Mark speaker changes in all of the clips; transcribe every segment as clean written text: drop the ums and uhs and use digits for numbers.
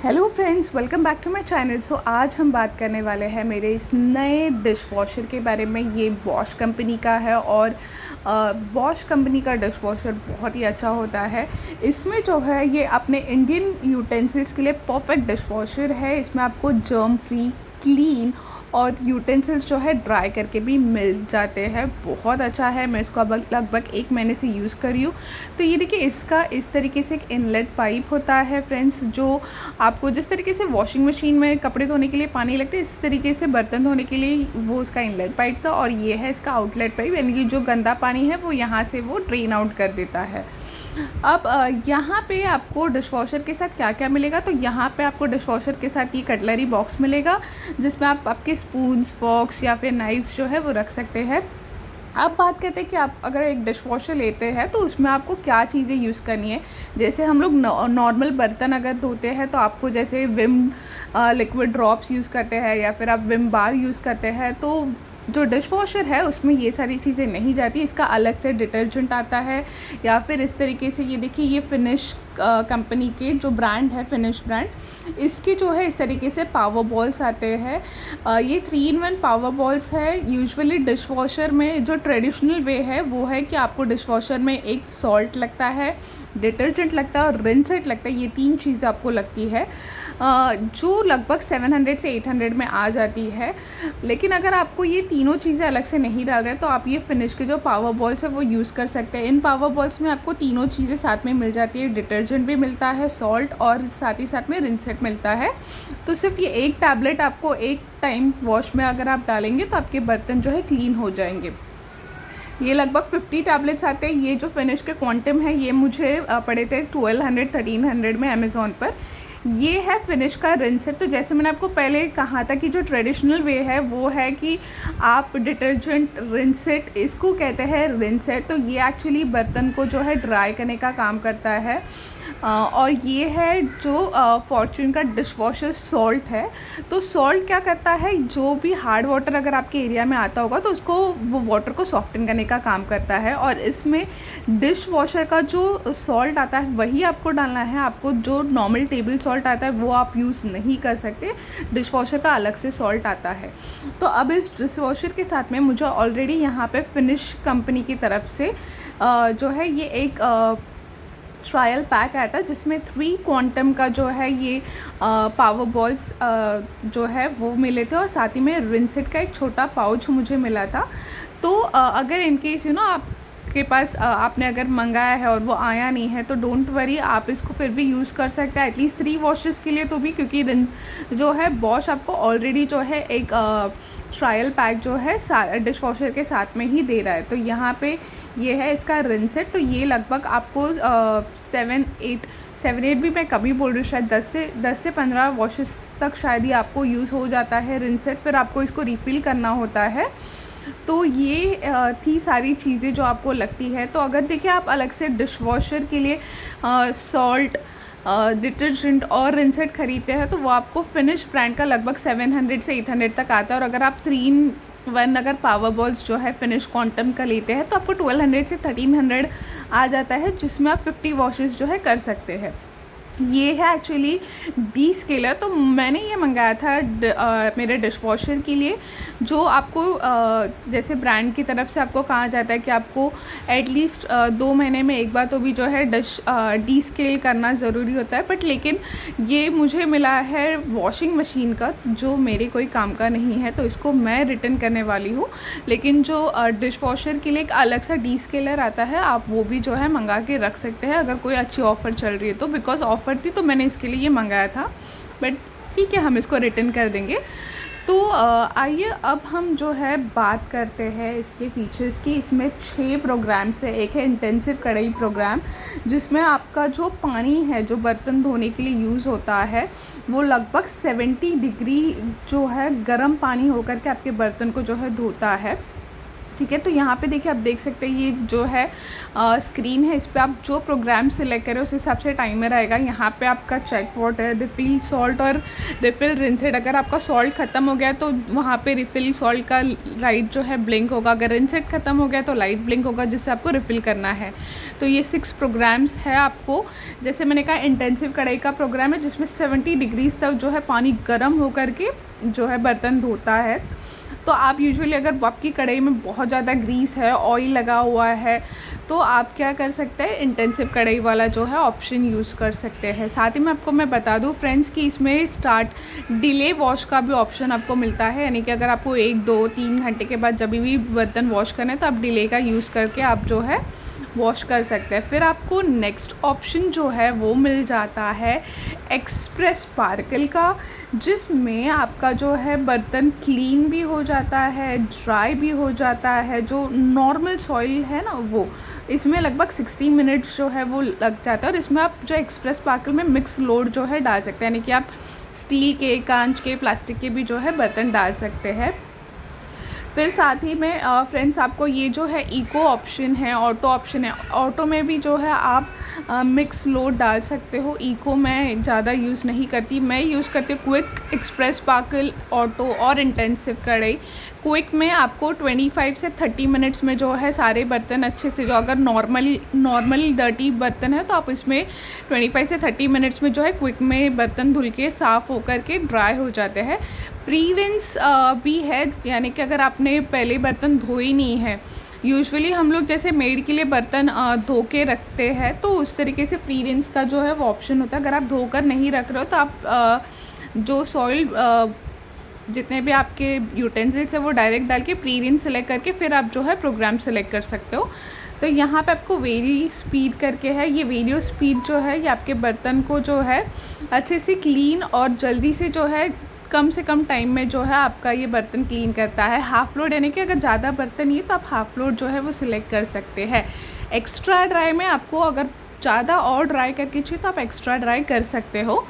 Speaker 1: Hello friends, welcome back to my channel. So आज हम बात करने वाले हैं मेरे इस नए डिश वॉशर के बारे में। ये बॉश कंपनी का है और बॉश कंपनी का डिश वॉशर बहुत ही अच्छा होता है। इसमें जो है ये अपने इंडियन यूटेंसिल्स के लिए परफेक्ट डिश वॉशर है। इसमें आपको जर्म फ्री, क्लीन और यूटेंसिल्स जो है ड्राई करके भी मिल जाते हैं। बहुत अच्छा है। मैं इसको अब लगभग 1 महीने से यूज़ कर रही हूँ। तो ये देखिए, इसका इस तरीके से एक इनलेट पाइप होता है फ्रेंड्स, जो आपको जिस तरीके से वॉशिंग मशीन में कपड़े धोने के लिए पानी लगता है, इस तरीके से बर्तन धोने के लिए वो उसका इनलेट पाइप था। और ये है इसका आउटलेट पाइप, यानी कि जो गंदा पानी है वो यहाँ से वो ड्रेन आउट कर देता है। अब यहाँ पे आपको डिश वॉशर के साथ क्या क्या मिलेगा, तो यहाँ पे आपको डिश वॉशर के साथ ये कटलरी बॉक्स मिलेगा, जिसमें आप आपके स्पून्स, फॉक्स या फिर नाइफ्स जो है वो रख सकते हैं। अब बात करते हैं कि आप अगर एक डिश वॉशर लेते हैं तो उसमें आपको क्या चीज़ें यूज़ करनी है। जैसे हम लोग नॉर्मल बर्तन अगर धोते हैं तो आपको जैसे विम लिक्विड ड्रॉप्स यूज़ करते हैं या फिर आप विम बार यूज़ करते हैं, तो जो डिश वॉशर है उसमें ये सारी चीज़ें नहीं जाती। इसका अलग से डिटर्जेंट आता है, या फिर इस तरीके से ये देखिए, ये फिनिश कंपनी के जो ब्रांड है, फिनिश ब्रांड, इसके जो है इस तरीके से पावर बॉल्स आते हैं। ये 3-in-1 पावर बॉल्स है। यूजुअली डिश वॉशर में जो ट्रेडिशनल वे है वो है कि आपको डिश वॉशर में एक सॉल्ट लगता है, डिटर्जेंट लगता है और रिन सेट लगता है। ये 3 चीज़ें आपको लगती है, जो लगभग 700 से 800 में आ जाती है। लेकिन अगर आपको ये तीनों चीज़ें अलग से नहीं डाल रहे तो आप ये फिनिश के जो पावर बॉल्स है वो यूज़ कर सकते हैं। इन पावर बॉल्स में आपको तीनों चीज़ें साथ में मिल जाती है, डिटर्जेंट भी मिलता है, सॉल्ट, और साथ ही साथ में रिन सेट मिलता है। तो सिर्फ ये एक टैबलेट आपको एक टाइम वॉश में अगर आप डालेंगे तो आपके बर्तन जो है क्लीन हो जाएंगे। ये लगभग 50 टैबलेट्स आते हैं। ये जो फिनिश के क्वांटम है ये मुझे पड़े थे 1200-1300 में अमेज़ॉन पर। ये है फिनिश का रिंसेट। तो जैसे मैंने आपको पहले कहा था कि जो ट्रेडिशनल वे है वो है कि आप डिटर्जेंट रिंसेट, इसको कहते हैं रिंसेट। तो ये एक्चुअली बर्तन को जो है ड्राई करने का काम करता है। और ये है जो फॉर्च्यून का डिश वॉशर सॉल्ट है। तो सॉल्ट क्या करता है, जो भी हार्ड वाटर अगर आपके एरिया में आता होगा तो उसको, वो वाटर को सॉफ्टन करने का काम करता है। और इसमें डिश वॉशर का जो सॉल्ट आता है वही आपको डालना है। आपको जो नॉर्मल टेबल सॉल्ट आता है वो आप यूज़ नहीं कर सकते, डिश वॉशर का अलग से सॉल्ट आता है। तो अब इस डिश वॉशर के साथ में मुझे ऑलरेडी यहाँ पे फिनिश कंपनी की तरफ से जो है ये एक ट्रायल पैक आया था, जिसमें 3 क्वांटम का जो है ये पावर बॉल्स जो है वो मिले थे, और साथ ही में रिंसेट का एक छोटा पाउच मुझे मिला था। तो अगर इनकेस आपके पास आपने अगर मंगाया है और वो आया नहीं है तो डोंट वरी, आप इसको फिर भी यूज़ कर सकते हैं एटलीस्ट 3 वॉशेस के लिए तो भी, क्योंकि जो है बॉश आपको ऑलरेडी जो है एक ट्रायल पैक जो है डिश वॉशर के साथ में ही दे रहा है। तो यहाँ पे ये है इसका रिंसेट। तो ये लगभग आपको 7-8 भी मैं कभी बोल रही हूँ, शायद 10 से 15 वॉशेस तक शायद ही आपको यूज़ हो जाता है रिंसेट। फिर आपको इसको रिफ़िल करना होता है। तो ये थी सारी चीज़ें जो आपको लगती है। तो अगर देखिए, आप अलग से डिश वॉशर के लिए सॉल्ट, डिटर्जेंट और रिंसेट ख़रीदते हैं तो वो आपको फिनिश ब्रांड का लगभग 700 से 800 तक आता है। और अगर आप 3-in-1 अगर पावर बॉल्स जो है फिनिश क्वांटम का लेते हैं तो आपको 1200 से 1300 आ जाता है, जिसमें आप 50 वॉशेस जो है कर सकते हैं। ये है एक्चुअली डी स्केलर। तो मैंने ये मंगाया था मेरे डिश वॉशर के लिए, जो आपको जैसे ब्रांड की तरफ से आपको कहा जाता है कि आपको एटलीस्ट 2 महीने में एक बार तो भी जो है डी स्केल करना ज़रूरी होता है। बट लेकिन ये मुझे मिला है वॉशिंग मशीन का, जो मेरे कोई काम का नहीं है, तो इसको मैं रिटर्न करने वाली हूँ। लेकिन जो डिश वॉशर के लिए एक अलग सा डी स्केलर आता है, आप वो भी जो है मंगा के रख सकते हैं अगर कोई अच्छी ऑफ़र चल रही है तो। बिकॉज ऑफ़र थी तो मैंने इसके लिए ये मंगाया था, बट ठीक है, हम इसको रिटर्न कर देंगे। तो आइए अब हम जो है बात करते हैं इसके फ़ीचर्स की। इसमें 6 प्रोग्राम्स है। एक है इंटेंसिव कढ़ाई प्रोग्राम, जिसमें आपका जो पानी है जो बर्तन धोने के लिए यूज़ होता है वो लगभग 70 डिग्री जो है गर्म पानी होकर के आपके बर्तन को जो है धोता है। ठीक है। तो यहाँ पे देखिए आप देख सकते हैं ये जो है स्क्रीन है, इस पे आप जो प्रोग्राम सेलेक्ट करें उस हिसाब से टाइमर आएगा। यहाँ पे आपका चेक वाटर, रिफ़िल सॉल्ट और रिफ़िल रिंसेट। अगर आपका सॉल्ट ख़त्म हो गया तो वहाँ पे रिफ़िल सॉल्ट का लाइट जो है ब्लिंक होगा, अगर रिंसेट ख़त्म हो गया तो लाइट ब्लिंक होगा, जिससे आपको रिफ़िल करना है। तो ये 6 प्रोग्राम्स है आपको। जैसे मैंने कहा इंटेंसिव कढ़ाई का प्रोग्राम है जिसमें 70 डिग्रीज़ तक जो है पानी गर्म होकर के जो है बर्तन धोता है। तो आप यूजुअली अगर आपकी कढ़ाई में बहुत ज़्यादा ग्रीस है, ऑयल लगा हुआ है, तो आप क्या कर सकते हैं, इंटेंसिव कढ़ाई वाला जो है ऑप्शन यूज़ कर सकते हैं। साथ ही में आपको मैं बता दूं फ्रेंड्स कि इसमें स्टार्ट डिले वॉश का भी ऑप्शन आपको मिलता है, यानी कि अगर आपको 1, 2, 3 घंटे के बाद जब भी बर्तन वॉश करना है तो आप डिले का यूज़ करके आप जो है वॉश कर सकते हैं। फिर आपको नेक्स्ट ऑप्शन जो है वो मिल जाता है एक्सप्रेस स्पार्कल का, जिसमें आपका जो है बर्तन क्लीन भी हो जाता है, ड्राई भी हो जाता है। जो नॉर्मल सॉइल है ना वो, इसमें लगभग 60 मिनट्स जो है वो लग जाता है। और इसमें आप जो एक्सप्रेस स्पार्कल में मिक्स लोड जो है डाल सकते हैं, यानी कि आप स्टील के, कांच के, प्लास्टिक के भी जो है बर्तन डाल सकते हैं। फिर साथ ही में फ्रेंड्स आपको ये जो है इको ऑप्शन है, ऑटो ऑप्शन है। ऑटो में भी जो है आप मिक्स लोड डाल सकते हो। इको मैं ज़्यादा यूज़ नहीं करती, मैं यूज़ करती हूँ क्विक, एक्सप्रेस स्पार्कल, ऑटो और इंटेंसिव कढ़ाई। क्विक में आपको 25 से 30 मिनट्स में जो है सारे बर्तन अच्छे से, जो अगर नॉर्मल डर्टी बर्तन है तो आप इसमें 25 से 30 मिनट्स में जो है क्विक में बर्तन धुल के साफ़ होकर के ड्राई हो जाते हैं। प्री रिंस भी है, यानी कि अगर आपने पहले बर्तन धोए नहीं है, यूजुअली हम लोग जैसे मेड के लिए बर्तन धो के रखते हैं, तो उस तरीके से प्री रिंस का जो है वो ऑप्शन होता है। अगर आप धोकर नहीं रख रहे हो तो आप जो सॉइल जितने भी आपके यूटेंसिल्स है वो डायरेक्ट डाल के प्री रिंस सेलेक्ट करके फिर आप जो है प्रोग्राम सेलेक्ट कर सकते हो। तो यहाँ पे आपको वेरी स्पीड करके है, ये वीडियो स्पीड जो है ये आपके बर्तन को जो है अच्छे से क्लीन और जल्दी से जो है कम से कम टाइम में जो है आपका ये बर्तन क्लीन करता है। हाफ़ लोड, यानी कि अगर ज़्यादा बर्तन ही है तो आप हाफ़ लोड जो है वो सिलेक्ट कर सकते हैं। एक्स्ट्रा ड्राई में आपको अगर ज़्यादा और ड्राई करके चाहिए तो आप एक्स्ट्रा ड्राई कर सकते हो।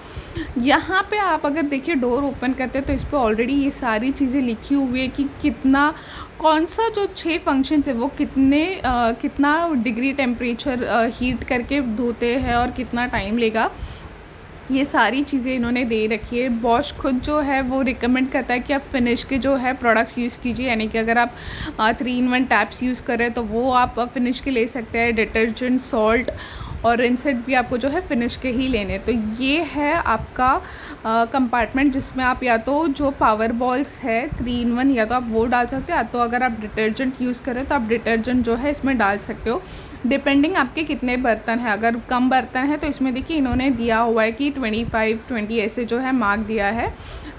Speaker 1: यहाँ पे आप अगर देखिए डोर ओपन करते हैं तो इस पर ऑलरेडी ये सारी चीज़ें लिखी हुई है कि कितना, कौन सा जो 6 फंक्शंस है वो कितना डिग्री टेम्परेचर हीट करके धोते हैं और कितना टाइम लेगा, ये सारी चीज़ें इन्होंने दे रखी है। बॉश खुद जो है वो रिकमेंड करता है कि आप फिनिश के जो है प्रोडक्ट्स यूज़ कीजिए, यानी कि अगर आप 3-in-1 टैप्स यूज़ करें तो वो आप फिनिश के ले सकते हैं। डिटर्जेंट, सॉल्ट और रिंसेट भी आपको जो है फिनिश के ही लेने। तो ये है आपका कंपार्टमेंट जिसमें आप या तो जो पावर बॉल्स है 3-in-1 या तो आप वो डाल सकते हो, या तो अगर आप डिटर्जेंट यूज़ करें तो आप डिटर्जेंट जो है इसमें डाल सकते हो, डिपेंडिंग आपके कितने बर्तन हैं। अगर कम बर्तन है तो इसमें देखिए इन्होंने दिया हुआ है कि 25, 20 ऐसे जो है मार्क दिया है।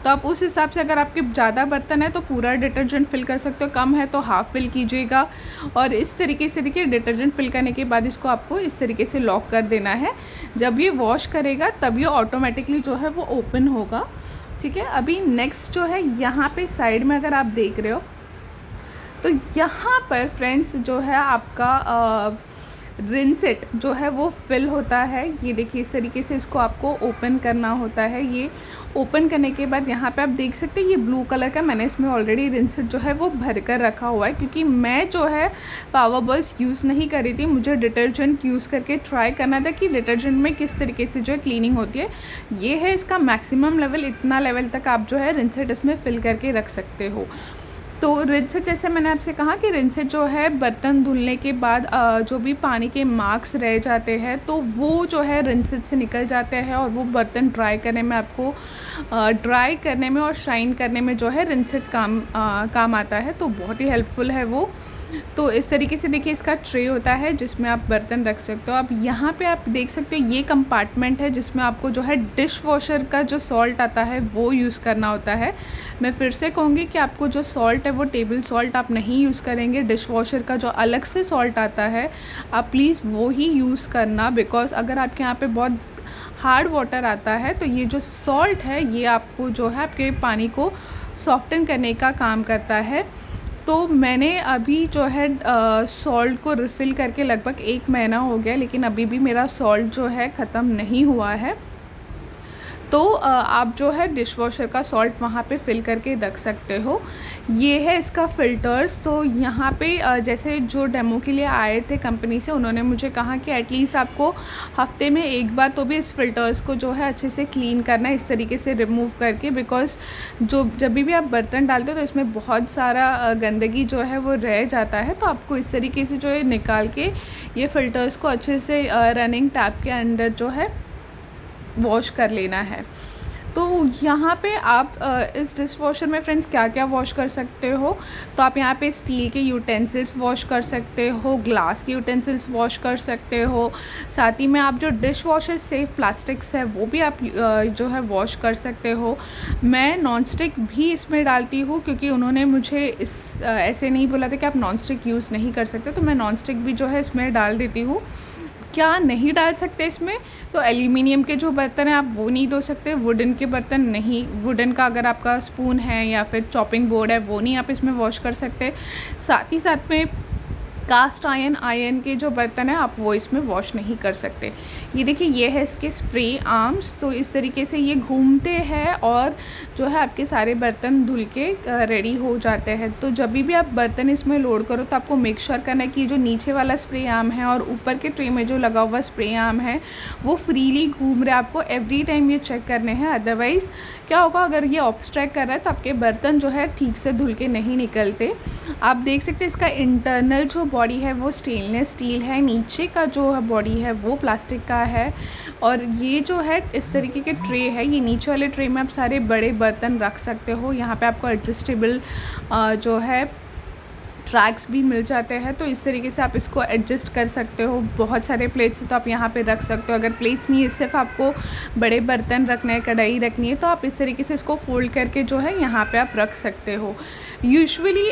Speaker 1: तो आप उस हिसाब से अगर आपके ज़्यादा बर्तन है तो पूरा डिटर्जेंट फिल कर सकते हो, कम है तो हाफ़ फिल कीजिएगा। और इस तरीके से देखिए डिटर्जेंट फिल करने के बाद इसको आपको इस तरीके से लॉक कर देना है। जब ये वॉश करेगा तब ये ऑटोमेटिकली जो है वो ओपन होगा। ठीक है, अभी नेक्स्ट जो है यहाँ पे साइड में अगर आप देख रहे हो तो यहाँ पर फ्रेंड्स जो है आपका रिंसेट जो है वो फिल होता है। ये देखिए इस तरीके से इसको आपको ओपन करना होता है। ये ओपन करने के बाद यहाँ पे आप देख सकते हैं ये ब्लू कलर का, मैंने इसमें ऑलरेडी रिंसेट जो है वो भर कर रखा हुआ है, क्योंकि मैं जो है पावर बॉल्स यूज़ नहीं कर रही थी। मुझे डिटर्जेंट यूज़ करके ट्राई करना था कि डिटर्जेंट में किस तरीके से जो है क्लीनिंग होती है। ये है इसका मैक्सिमम लेवल, इतना लेवल तक आप जो है रिंसेट इसमें फिल करके रख सकते हो। तो रिंसेट, जैसे मैंने आपसे कहा कि रिंसेट जो है बर्तन धुलने के बाद जो भी पानी के मार्क्स रह जाते हैं तो वो जो है रिंसेट से निकल जाते हैं, और वो बर्तन ड्राई करने में आपको ड्राई करने में और शाइन करने में जो है रिंसेट काम आता है। तो बहुत ही हेल्पफुल है वो। तो इस तरीके से देखिए इसका ट्रे होता है जिसमें आप बर्तन रख सकते हो। अब यहाँ पे आप देख सकते हो ये कंपार्टमेंट है जिसमें आपको जो है डिश वॉशर का जो सॉल्ट आता है वो यूज़ करना होता है। मैं फिर से कहूँगी कि आपको जो सॉल्ट है वो टेबल सॉल्ट आप नहीं यूज़ करेंगे, डिश वॉशर का जो अलग से सॉल्ट आता है आप प्लीज़ वो ही यूज़ करना। बिकॉज़ अगर आपके यहाँ पे बहुत हार्ड वाटर आता है तो ये जो सॉल्ट है ये आपको जो है आपके पानी को सॉफ्टन करने का काम करता है। तो मैंने अभी जो है सॉल्ट को रिफ़िल करके लगभग 1 महीना हो गया, लेकिन अभी भी मेरा सॉल्ट जो है ख़त्म नहीं हुआ है। तो आप जो है डिश वॉशर का सॉल्ट वहाँ पे फिल करके रख सकते हो। ये है इसका फ़िल्टर्स। तो यहाँ पे जैसे जो डेमो के लिए आए थे कंपनी से, उन्होंने मुझे कहा कि एटलीस्ट आपको हफ्ते में एक बार तो भी इस फ़िल्टर्स को जो है अच्छे से क्लीन करना है, इस तरीके से रिमूव करके, बिकॉज़ जब भी आप बर्तन डालते हो तो इसमें बहुत सारा गंदगी जो है वो रह जाता है। तो आपको इस तरीके से जो है निकाल के ये फ़िल्टर्स को अच्छे से रनिंग टैप के अंडर जो है वॉश कर लेना है। तो यहाँ पे आप इस डिश वॉशर में फ्रेंड्स क्या क्या वॉश कर सकते हो, तो आप यहाँ पे स्टील के यूटेंसिल्स वॉश कर सकते हो, ग्लास के यूटेंसिल्स वॉश कर सकते हो, साथ ही में आप जो डिश वॉशर सेफ प्लास्टिक्स है वो भी आप जो है वॉश कर सकते हो। मैं नॉन स्टिक भी इसमें डालती हूँ, क्योंकि उन्होंने मुझे ऐसे नहीं बोला था कि आप नॉन स्टिक यूज़ नहीं कर सकते, तो मैं नॉन स्टिक भी जो है इसमें डाल देती हूँ। क्या नहीं डाल सकते इसमें, तो एल्यूमिनियम के जो बर्तन हैं आप वो नहीं धो सकते, वुडन के बर्तन नहीं, वुडन का अगर आपका स्पून है या फिर चॉपिंग बोर्ड है वो नहीं आप इसमें वॉश कर सकते। साथ ही साथ में कास्ट आयरन के जो बर्तन हैं आप वो इसमें वॉश नहीं कर सकते। ये देखिए, ये है इसके स्प्रे आर्म्स। तो इस तरीके से ये घूमते हैं और जो है आपके सारे बर्तन धुल के रेडी हो जाते हैं। तो जब भी आप बर्तन इसमें लोड करो तो आपको मेक श्योर करना है कि जो नीचे वाला स्प्रे आर्म है और ऊपर के ट्रे में जो लगा हुआ स्प्रे आर्म है वो फ्रीली घूम रहा है। आपको एवरी टाइम ये चेक करने हैं, अदरवाइज़ क्या होगा, अगर ये ऑब्स्ट्रैक्ट कर रहा है तो आपके बर्तन जो है ठीक से धुल के नहीं निकलते। आप देख सकते हैं इसका इंटरनल जो बॉडी है वो स्टेनलेस स्टील है, नीचे का जो बॉडी है वो प्लास्टिक का है। और ये जो है इस तरीके के ट्रे है, ये नीचे वाले ट्रे में आप सारे बड़े बर्तन रख सकते हो। यहाँ पे आपको एडजस्टेबल जो है ट्रैक्स भी मिल जाते हैं, तो इस तरीके से आप इसको एडजस्ट कर सकते हो। बहुत सारे प्लेट्स हैं तो आप यहाँ पे रख सकते हो। अगर प्लेट्स नहीं है, सिर्फ आपको बड़े बर्तन रखना है, कढ़ाई रखनी है, तो आप इस तरीके से इसको फोल्ड करके जो है यहाँ पे आप रख सकते हो। यूजुअली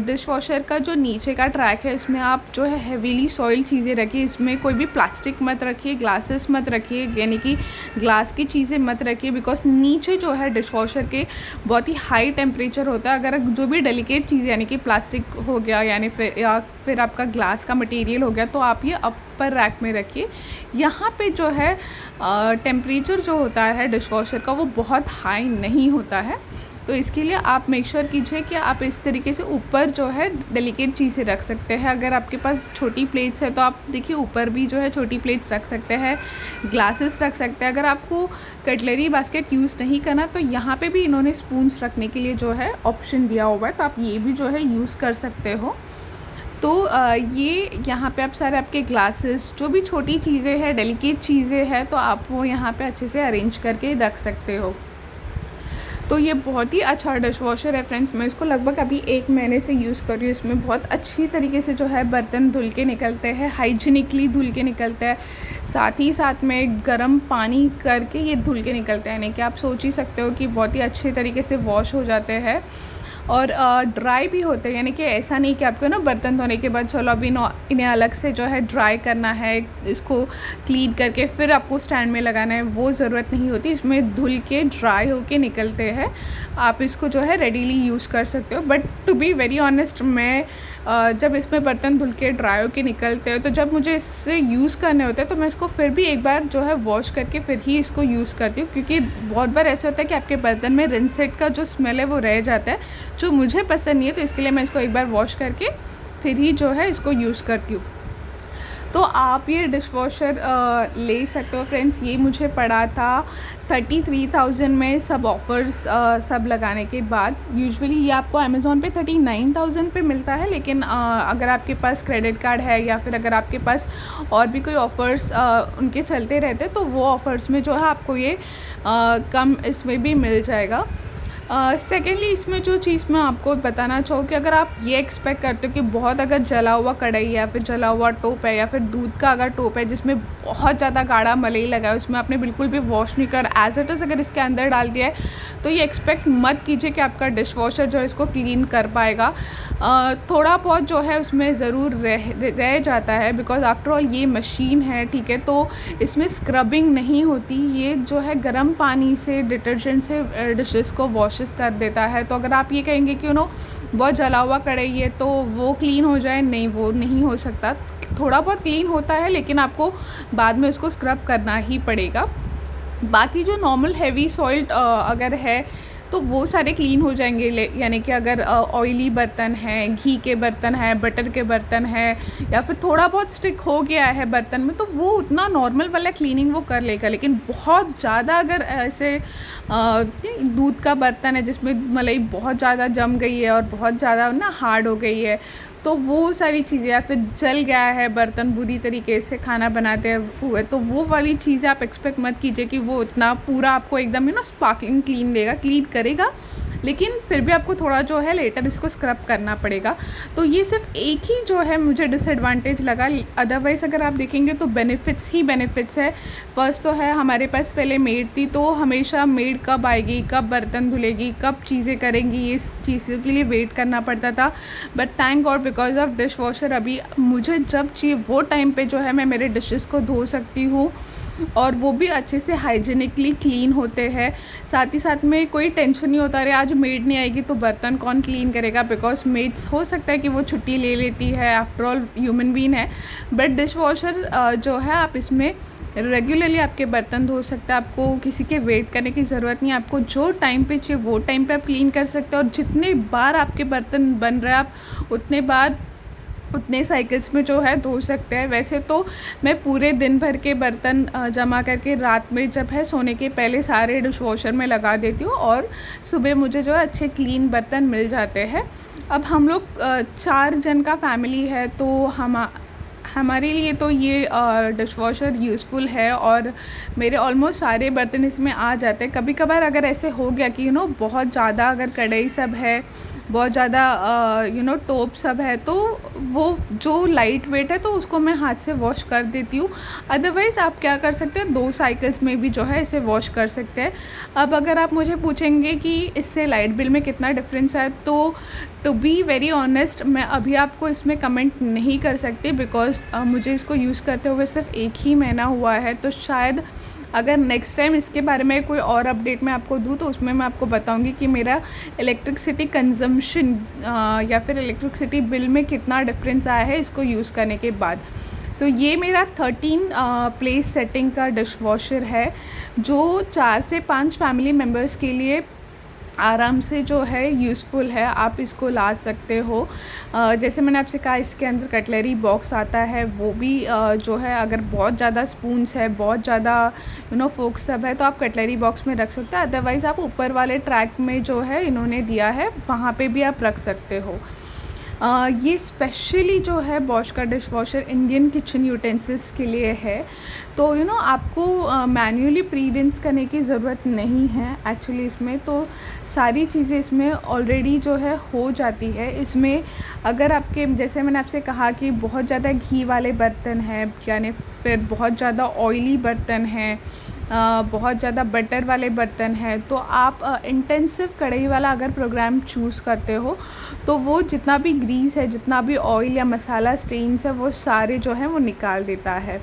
Speaker 1: डिश वॉशर का जो नीचे का ट्रैक है इसमें आप जो है हेवीली सॉइल चीज़ें रखिए, इसमें कोई भी प्लास्टिक मत रखिए, ग्लासेस मत रखिए, यानी कि ग्लास की चीज़ें मत रखिए, बिकॉज नीचे जो है डिश वॉशर के बहुत ही हाई टेम्परेचर होता है। अगर जो भी डेलिकेट चीज़ यानी कि प्लास्टिक हो गया यानी फिर आपका ग्लास का मटेरियल हो गया, तो आप ये अपर रैक में रखिए। यहाँ पे जो है टेम्परेचर जो होता है डिश वॉशर का वो बहुत हाई नहीं होता है, तो इसके लिए आप मेक श्योर कीजिए कि आप इस तरीके से ऊपर जो है डेलिकेट चीज़ें रख सकते हैं। अगर आपके पास छोटी प्लेट्स है तो आप देखिए ऊपर भी जो है छोटी प्लेट्स रख सकते हैं, ग्लासेस रख सकते हैं। अगर आपको कटलरी बास्केट यूज़ नहीं करना तो यहाँ पे भी इन्होंने स्पून्स रखने के लिए जो है ऑप्शन दिया हुआ है, तो आप ये भी जो है यूज़ कर सकते हो। तो ये यहाँ पे आप सारे आपके ग्लासेस, जो भी छोटी चीज़ें हैं, डेलिकेट चीज़ें हैं, तो आप वो यहाँ पे अच्छे से अरेंज करके रख सकते हो। तो ये बहुत ही अच्छा डिश वॉशर है फ्रेंड्स, मैं इसको लगभग अभी 1 महीने से यूज़ कर रही हूँ। इसमें बहुत अच्छी तरीके से जो है बर्तन धुल के निकलते हैं, हाइजीनिकली धुल के निकलता है। साथ ही साथ में गर्म पानी करके ये धुल के निकलते हैं, यानी कि आप सोच ही सकते हो कि बहुत ही अच्छे तरीके से वॉश हो जाते हैं और ड्राई भी होते हैं। यानी कि ऐसा नहीं कि आपको ना बर्तन धोने के बाद चलो अभी इन्हें अलग से जो है ड्राई करना है, इसको क्लीन करके फिर आपको स्टैंड में लगाना है, वो ज़रूरत नहीं होती। इसमें धुल के ड्राई होके निकलते हैं, आप इसको जो है रेडीली यूज़ कर सकते हो। But to be very honest, मैं जब इसमें बर्तन धुल के ड्राई होके निकलते हो तो जब मुझे इससे यूज़ करने होते हैं तो मैं इसको फिर भी एक बार जो है वॉश करके फिर ही इसको यूज़ करती हूँ, क्योंकि बहुत बार ऐसा होता है कि आपके बर्तन में रिंसेट का जो स्मेल है वो रह जाता है, जो मुझे पसंद नहीं है। तो इसके लिए मैं इसको एक बार वॉश करके फिर ही जो है इसको यूज़ करती हूँ। तो आप ये डिश वॉशर ले सकते हो फ्रेंड्स। ये मुझे पड़ा था 33,000 में, सब ऑफ़र्स सब लगाने के बाद। यूजुअली ये आपको अमेज़ॉन पे 39,000 पे मिलता है, लेकिन अगर आपके पास क्रेडिट कार्ड है या फिर अगर आपके पास और भी कोई ऑफ़र्स उनके चलते रहते तो वो ऑफ़र्स में जो है आपको ये कम इसमें भी मिल जाएगा। सेकेंडली इसमें जो चीज़ मैं आपको बताना चाहूँ कि अगर आप ये एक्सपेक्ट करते हो कि बहुत अगर जला हुआ कढ़ाई या फिर जला हुआ टोप है या फिर दूध का अगर टोप है जिसमें बहुत ज़्यादा गाढ़ा मलाई लगा है, उसमें आपने बिल्कुल भी वॉश नहीं कर, एज इट इज़ अगर इसके अंदर डाल दिया है, तो ये एक्सपेक्ट मत कीजिए कि आपका डिश वॉशर जो है इसको क्लीन कर पाएगा। थोड़ा बहुत जो है उसमें ज़रूर रह जाता है, बिकॉज आफ्टर ऑल ये मशीन है, ठीक है, तो इसमें स्क्रबिंग नहीं होती। ये जो है गर्म पानी से, डिटर्जेंट से डिशेस को वॉशेस कर देता है। तो अगर आप ये कहेंगे कि बहुत जला हुआ कढ़ाई है तो वो क्लीन हो जाए, नहीं, वो नहीं हो सकता। थोड़ा बहुत क्लीन होता है लेकिन आपको बाद में उसको स्क्रब करना ही पड़ेगा। बाकी जो नॉर्मल हैवी सॉइल्ड अगर है तो वो सारे क्लीन हो जाएंगे। यानी कि अगर ऑयली बर्तन हैं, घी के बर्तन हैं, बटर के बर्तन हैं, या फिर थोड़ा बहुत स्टिक हो गया है बर्तन में, तो वो उतना नॉर्मल वाला क्लीनिंग वो कर लेगा। लेकिन बहुत ज़्यादा अगर ऐसे दूध का बर्तन है जिसमें मलाई बहुत ज़्यादा जम गई है और बहुत ज़्यादा ना हार्ड हो गई है, तो वो सारी चीज़ें, या फिर जल गया है बर्तन बुरी तरीके से खाना बनाते हुए, तो वो वाली चीज़ें आप एक्सपेक्ट मत कीजिए कि वो इतना पूरा आपको एकदम स्पार्कलिंग क्लीन देगा। क्लीन करेगा, लेकिन फिर भी आपको थोड़ा जो है लेटर इसको स्क्रब करना पड़ेगा। तो ये सिर्फ एक ही जो है मुझे डिसएडवांटेज लगा। अदरवाइज़ अगर आप देखेंगे तो बेनिफिट्स ही बेनिफिट्स है। फर्स्ट तो है, हमारे पास पहले मेड थी, तो हमेशा मेड कब आएगी, कब बर्तन धुलेगी, कब चीज़ें करेंगी, इस चीज़ों के लिए वेट करना पड़ता था। But thank God because of dish washer अभी मुझे जब चाहिए वो टाइम पे जो है मैं मेरे डिशेस को धो सकती हूँ, और वो भी अच्छे से हाइजीनिकली क्लीन होते हैं। साथ ही साथ में कोई टेंशन नहीं होता, अरे आज मेड नहीं आएगी तो बर्तन कौन क्लीन करेगा, बिकॉज मेड्स हो सकता है कि वो छुट्टी ले लेती है, आफ्टर ऑल ह्यूमन बीइंग है। बट डिश वॉशर जो है आप इसमें रेगुलरली आपके बर्तन धो सकते हैं। आपको किसी के वेट करने की ज़रूरत नहीं है। आपको जो टाइम पे चाहिए वो टाइम पे आप क्लीन कर सकते हैं, और जितने बार आपके बर्तन बन रहे हैं आप उतने बार उतने साइकिल्स में जो है धो सकते हैं। वैसे तो मैं पूरे दिन भर के बर्तन जमा करके रात में जब है सोने के पहले सारे डिश वॉशर में लगा देती हूँ, और सुबह मुझे जो है अच्छे क्लीन बर्तन मिल जाते हैं। अब हम लोग 4 जन का फैमिली है, तो हमारे लिए तो ये डिश वॉशर यूज़फुल है, और मेरे ऑलमोस्ट सारे बर्तन इसमें आ जाते हैं। कभी कभार अगर ऐसे हो गया कि बहुत ज़्यादा अगर कढ़ाई सब है, बहुत ज़्यादा टोप सब है, तो वो जो लाइट वेट है तो उसको मैं हाथ से वॉश कर देती हूँ। अदरवाइज़ आप क्या कर सकते हैं, 2 साइकिल्स में भी जो है इसे वॉश कर सकते हैं। अब अगर आप मुझे पूछेंगे कि इससे लाइट बिल में कितना डिफरेंस है, तो टू बी वेरी ऑनेस्ट मैं अभी आपको इसमें कमेंट नहीं कर सकती, बिकॉज़ मुझे इसको यूज़ करते हुए सिर्फ 1 ही महीना हुआ है। तो शायद अगर नेक्स्ट टाइम इसके बारे में कोई और अपडेट मैं आपको दूँ तो उसमें मैं आपको बताऊंगी कि मेरा इलेक्ट्रिसिटी कंजम्पशन या फिर इलेक्ट्रिसिटी बिल में कितना डिफरेंस आया है इसको यूज़ करने के बाद। सो ये मेरा 13 प्लेस सेटिंग का डिश वॉशर है, जो 4 से 5 फैमिली मेम्बर्स के लिए आराम से जो है यूज़फुल है। आप इसको ला सकते हो। जैसे मैंने आपसे कहा, इसके अंदर कटलरी बॉक्स आता है, वो भी जो है अगर बहुत ज़्यादा स्पून्स है, बहुत ज़्यादा फोक्स सब है, तो आप कटलरी बॉक्स में रख सकते हो। अदरवाइज़ आप ऊपर वाले ट्रैक में जो है इन्होंने दिया है वहाँ पे भी आप रख सकते हो। ये स्पेशली जो है बॉश का dish washer Indian kitchen utensils के लिए है। तो आपको मैन्युअली प्री रिंस करने की ज़रूरत नहीं है एक्चुअली। इसमें तो सारी चीज़ें इसमें ऑलरेडी जो है हो जाती है। इसमें अगर आपके, जैसे मैंने आपसे कहा कि बहुत ज़्यादा घी वाले बर्तन हैं, यानी फिर बहुत ज़्यादा ऑयली बर्तन हैं, बहुत ज़्यादा बटर वाले बर्तन हैं, तो आप इंटेंसिव कढ़ाई वाला अगर प्रोग्राम चूज़ करते हो तो वो जितना भी ग्रीस है, जितना भी ऑयल या मसाला स्टेन्स है, वो सारे जो है वो निकाल देता है।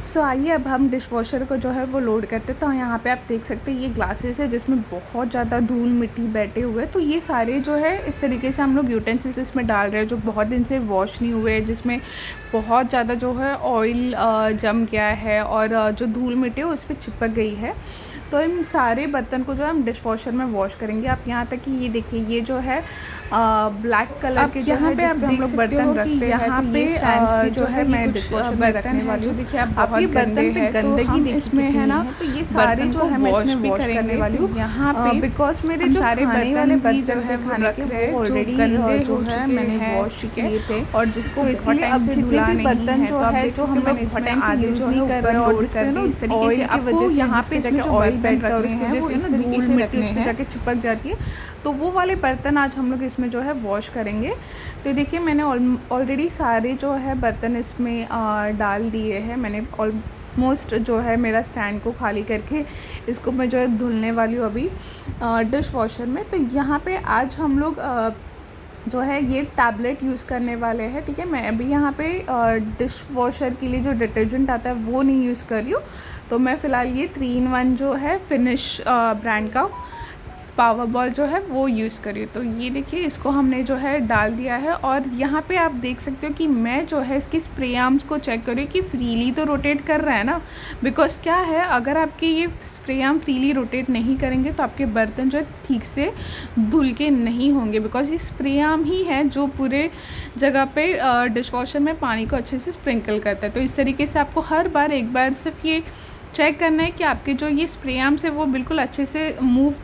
Speaker 1: सो आइए अब हम डिश वॉशर को जो है वो लोड करते हैं। तो यहाँ पे आप देख सकते हैं ये ग्लासेस है जिसमें बहुत ज़्यादा धूल मिट्टी बैठे हुए हैं। तो ये सारे जो है इस तरीके से हम लोग यूटेंसिल्स इसमें डाल रहे हैं जो बहुत दिन से वॉश नहीं हुए हैं, जिसमें बहुत ज़्यादा जो है ऑयल जम गया है और जो धूल मिट्टी है उस पर चिपक गई है। तो इन सारे बर्तन को जो है हम डिश वॉशर में वॉश करेंगे। आप यहाँ तक कि ये देखिए, ये जो है ब्लैक कलर के जो है जिस पे हम लोग बर्तन रखते हैं, यहाँ पे स्टैंड्स भी जो है मैं डिश वॉशर में रखने वाली हूँ। देखिए आप ये बर्तन पे गंदगी इसमें है ना, तो ये सारे जो है मैं इसमें वॉश करने वाली हूँ यहाँ पे, बिकॉज मेरे जो सारे खाने वाले बर्तन है खाने के वो ऑलरेडी जो है मैंने वॉश किए थे, और जिसको इसके लिए अब जितने भी बर्तन जो है जो हम लोग बहुत टाइम से यूज नहीं कर रहे हैं और जिसमें ना इस तरीके से आपको यहाँ पे जाके ऑयल बैठता है और उसकी वजह से इस तरीके से मिट्टी उस पर जाके चिपक जाती है, तो वो वाले बर्तन आज हम लोग इसमें जो है वॉश करेंगे। तो देखिए मैंने ऑलरेडी सारे जो है बर्तन इसमें डाल दिए हैं। मैंने ऑलमोस्ट जो है मेरा स्टैंड को खाली करके इसको मैं जो है धुलने वाली हूँ अभी डिश वॉशर में। तो यहाँ पे आज हम लोग जो है ये टैबलेट यूज़ करने वाले हैं, ठीक है। मैं अभी यहाँ पे डिश वॉशर के लिए जो डिटर्जेंट आता है वो नहीं यूज़ कर रही हूँ। तो मैं फ़िलहाल ये 3 in 1 जो है फिनिश ब्रांड का पावर बॉल जो है वो यूज़ करी। तो ये देखिए इसको हमने जो है डाल दिया है और यहाँ पे आप देख सकते हो कि मैं जो है इसकी स्प्रे आर्म्स को चेक करूँ कि फ्रीली तो रोटेट कर रहा है ना, बिकॉज़ क्या है, अगर आपके ये स्प्रे आर्म फ्रीली रोटेट नहीं करेंगे तो आपके बर्तन जो है ठीक से धुल के नहीं होंगे, बिकॉज़ ये स्प्रे आर्म ही है जो पूरे जगह पे डिश वॉशर में पानी को अच्छे से स्प्रिंकल करता है। तो इस तरीके से आपको हर बार एक बार सिर्फ ये चेक करना है कि आपके जो ये स्प्रे आर्म्स है वो बिल्कुल अच्छे से मूव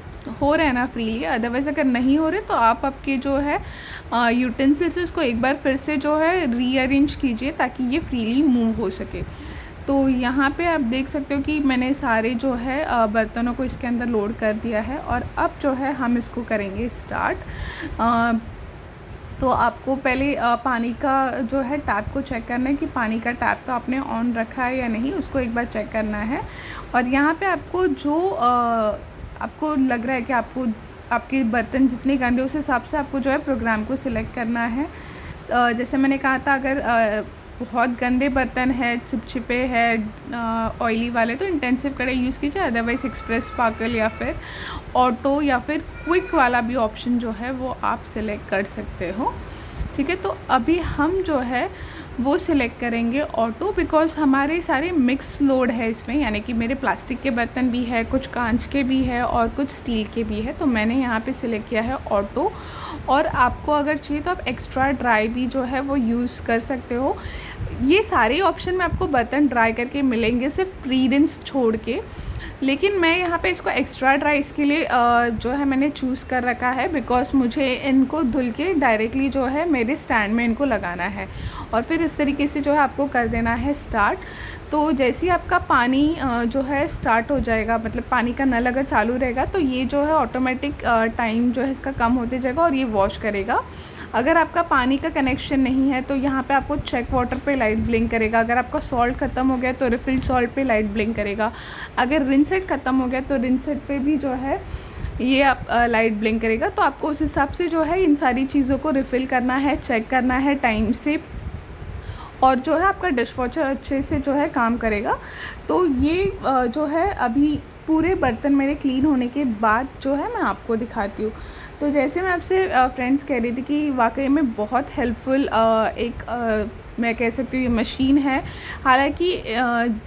Speaker 1: हो रहे हैं ना फ्रीली। अदरवाइज़ अगर नहीं हो रहे तो आप आपके जो है यूटेंसिल्स उसको एक बार फिर से जो है रीअरेंज कीजिए ताकि ये फ्रीली मूव हो सके। तो यहाँ पे आप देख सकते हो कि मैंने सारे जो है बर्तनों को इसके अंदर लोड कर दिया है और अब जो है हम इसको करेंगे स्टार्ट। तो आपको पहले पानी का जो है टैप को चेक करना है कि पानी का टैप तो आपने ऑन रखा है या नहीं, उसको एक बार चेक करना है। और यहाँ पे आपको जो आपको लग रहा है कि आपको आपके बर्तन जितने गंदे उस हिसाब से आपको जो है प्रोग्राम को सिलेक्ट करना है। जैसे मैंने कहा था, अगर बहुत गंदे बर्तन है, चिपचिपे है, ऑयली वाले, तो इंटेंसिव कढ़ाई यूज़ कीजिए। अदरवाइज़ एक्सप्रेस स्पार्कल या फिर ऑटो या फिर क्विक वाला भी ऑप्शन जो है वो आप सिलेक्ट कर सकते हो। ठीक है, तो अभी हम जो है वो सिलेक्ट करेंगे ऑटो, बिकॉज़ हमारे सारे मिक्स लोड है इसमें, यानी कि मेरे प्लास्टिक के बर्तन भी है, कुछ कांच के भी है और कुछ स्टील के भी है। तो मैंने यहाँ पे सिलेक्ट किया है ऑटो। और आपको अगर चाहिए तो आप एक्स्ट्रा ड्राई भी जो है वो यूज़ कर सकते हो। ये सारे ऑप्शन में आपको बर्तन ड्राई करके मिलेंगे सिर्फ प्री रिंस छोड़ के, लेकिन मैं यहाँ पे इसको एक्स्ट्रा ड्राई इसके लिए जो है मैंने चूज़ कर रखा है, बिकॉज़ मुझे इनको धुल के डायरेक्टली जो है मेरे स्टैंड में इनको लगाना है। और फिर इस तरीके से जो है आपको कर देना है स्टार्ट। तो जैसे ही आपका पानी जो है स्टार्ट हो जाएगा, मतलब पानी का नल अगर चालू रहेगा तो ये जो है ऑटोमेटिक टाइम जो है इसका कम होते जाएगा और ये वॉश करेगा। अगर आपका पानी का कनेक्शन नहीं है तो यहाँ पे आपको चेक वाटर पे लाइट ब्लिंक करेगा। अगर आपका सॉल्ट ख़त्म हो गया तो रिफ़िल सॉल्ट पे लाइट ब्लिंक करेगा। अगर रिंसेट ख़त्म हो गया तो रिंसेट पे भी जो है ये आप लाइट ब्लिंक करेगा। तो आपको उस हिसाब से जो है इन सारी चीज़ों को रिफ़िल करना है, चेक करना है टाइम से, और जो है आपका डिश वॉशर अच्छे से जो है काम करेगा। तो ये जो है अभी पूरे बर्तन मेरे क्लीन होने के बाद जो है मैं आपको दिखाती हूँ। तो जैसे मैं आपसे फ्रेंड्स कह रही थी कि वाकई में बहुत हेल्पफुल एक मैं कह सकती हूँ ये मशीन है। हालांकि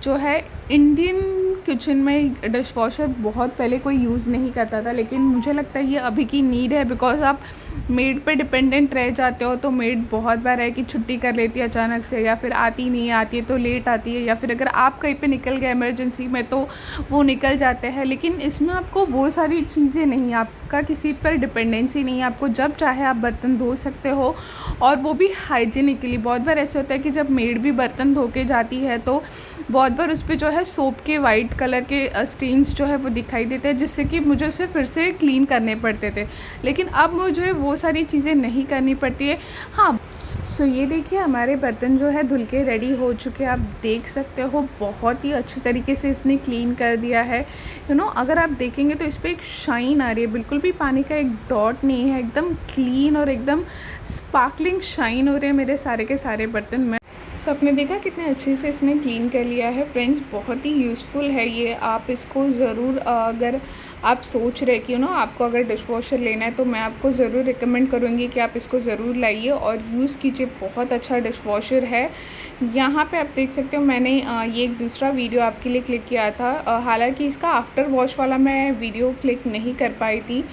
Speaker 1: जो है इंडियन किचन में डिश वॉशर बहुत पहले कोई यूज़ नहीं करता था, लेकिन मुझे लगता है ये अभी की नीड है, बिकॉज़ आप मेड पे डिपेंडेंट रह जाते हो। तो मेड बहुत बार है कि छुट्टी कर लेती है अचानक से, या फिर आती नहीं, आती है तो लेट आती है, या फिर अगर आप कहीं पे निकल गए इमरजेंसी में तो वो निकल जाते हैं। लेकिन इसमें आपको वो सारी चीज़ें नहीं, आपका किसी पर डिपेंडेंसी नहीं है, आपको जब चाहे आप बर्तन धो सकते हो, और वो भी हाइजीनिकली। बहुत बार ऐसे होता है कि जब मेड भी बर्तन धो के जाती है तो बहुत बार उस पर जो है सोप के वाइट कलर के स्टेन्स जो है वो दिखाई देते हैं, जिससे कि मुझे उसे फिर से क्लीन करने पड़ते थे। लेकिन अब मुझे वो सारी चीज़ें नहीं करनी पड़ती है। हाँ, सो ये देखिए हमारे बर्तन जो है धुल के रेडी हो चुके हैं। आप देख सकते हो बहुत ही अच्छी तरीके से इसने क्लीन कर दिया है। अगर आप देखेंगे तो इस पर एक शाइन आ रही है, बिल्कुल भी पानी का एक डॉट नहीं है, एकदम क्लीन और एकदम स्पार्कलिंग शाइन हो रहे हैं मेरे सारे के सारे बर्तन में। सो आपने देखा कितने अच्छे से इसने क्लीन कर लिया है। फ्रेंड्स, बहुत ही यूज़फुल है ये। आप इसको ज़रूर अगर आप सोच रहे कि आपको अगर डिश वॉशर लेना है तो मैं आपको ज़रूर रिकमेंड करूँगी कि आप इसको ज़रूर लाइए और यूज़ कीजिए। बहुत अच्छा डिश वॉशर है। यहाँ पे आप देख सकते हो मैंने ये एक दूसरा वीडियो आपके लिए क्लिक किया था। हालांकि इसका आफ्टर वॉश वाला मैं वीडियो क्लिक नहीं कर पाई थी।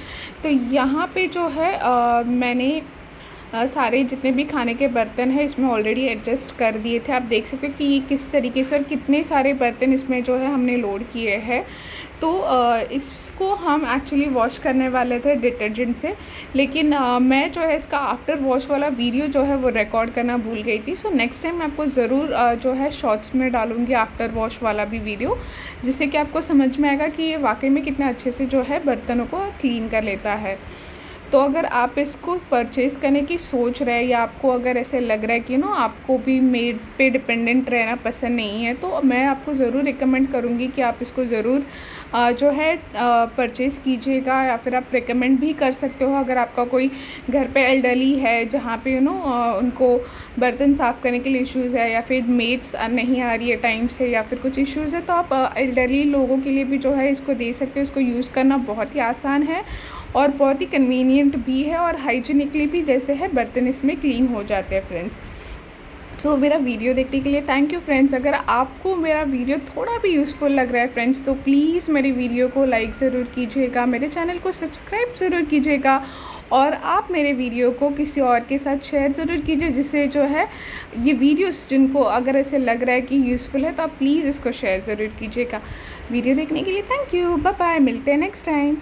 Speaker 1: तो यहाँ पे जो है मैंने सारे जितने भी खाने के बर्तन हैं इसमें ऑलरेडी एडजस्ट कर दिए थे। आप देख सकते हो कि ये किस तरीके से और कितने सारे बर्तन इसमें जो है हमने लोड किए हैं। तो इसको हम एक्चुअली वॉश करने वाले थे डिटर्जेंट से, लेकिन मैं जो है इसका आफ्टर वॉश वाला वीडियो जो है वो रिकॉर्ड करना भूल गई थी। सो नेक्स्ट टाइम मैं आपको ज़रूर जो है शॉर्ट्स में डालूँगी आफ्टर वॉश वाला भी वीडियो, जिससे कि आपको समझ में आएगा कि ये वाकई में कितना अच्छे से जो है बर्तनों को क्लीन कर लेता है। तो अगर आप इसको परचेज़ करने की सोच रहे हैं, या आपको अगर ऐसे लग रहा है कि आपको भी मेड पे डिपेंडेंट रहना पसंद नहीं है, तो मैं आपको ज़रूर रिकमेंड करूँगी कि आप इसको ज़रूर जो है परचेज़ कीजिएगा, या फिर आप रिकमेंड भी कर सकते हो अगर आपका कोई घर पे एल्डरली है जहाँ पे उनको बर्तन साफ़ करने के लिए इश्यूज़ है, या फिर मेड्स नहीं आ रही है टाइम से, या फिर कुछ इश्यूज़ है, तो आप एल्डरली लोगों के लिए भी जो है इसको दे सकते हो। इसको यूज़ करना बहुत ही आसान है और बहुत ही कन्वीनियंट भी है, और हाइजीनिकली भी जैसे है बर्तन इसमें क्लीन हो जाते हैं फ्रेंड्स। सो मेरा वीडियो देखने के लिए थैंक यू फ्रेंड्स। अगर आपको मेरा वीडियो थोड़ा भी यूज़फुल लग रहा है फ्रेंड्स, तो प्लीज़ मेरी वीडियो को लाइक ज़रूर कीजिएगा, मेरे चैनल को सब्सक्राइब ज़रूर कीजिएगा, और आप मेरे वीडियो को किसी और के साथ शेयर ज़रूर कीजिए, जिससे जो है ये वीडियोस जिनको अगर ऐसे लग रहा है कि यूज़फुल है, तो आप प्लीज़ इसको शेयर ज़रूर कीजिएगा। वीडियो देखने के लिए थैंक यू, बाय बाय, मिलते हैं नेक्स्ट टाइम।